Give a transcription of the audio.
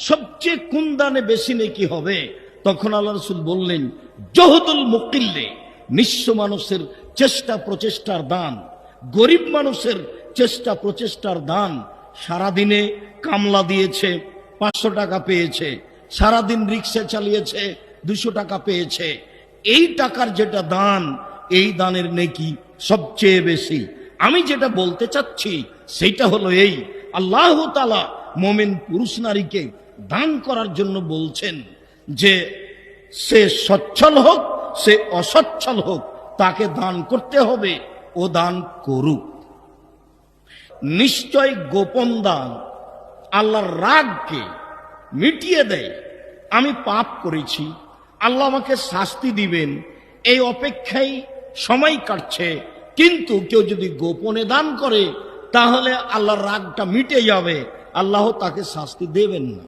সবচেয়ে কোন দানে বেশি নেকি হবে? তখন আল্লাহ রাসূল বললেন, জহদুল মুকিল্লে, নিঃস্ব মানুষের চেষ্টা প্রচেষ্টার দান, গরিব মানুষের চেষ্টা প্রচেষ্টার দান। সারাদিনে কামলা দিয়েছে, 500 টাকা পেয়েছে, সারাদিন রিক্সা চালিয়েছে, 200 টাকা পেয়েছে। এই টাকার যেটা দান, এই দানের নেকি সবচেয়ে বেশি। আমি যেটা বলতে চাচ্ছি সেটা হলো এই, আল্লাহ তাআলা মুমিন পুরুষ নারীকে দান করার জন্য বলছেন যে সে সচ্ছল হোক, সে অসচ্ছল হোক, তাকে দান করতে হবে, ও দান করুক। নিশ্চয় গোপন দান আল্লাহর রাগকে মিটিয়ে দেয়। আমি পাপ করেছি, আল্লাহ আমাকে শাস্তি দিবেন, এই অপেক্ষায় সময় কাটছে। কিন্তু কেউ যদি গোপনে দান করে তাহলে আল্লাহর রাগটা মিটে যাবে, আল্লাহ তাকে শাস্তি দেবেন না।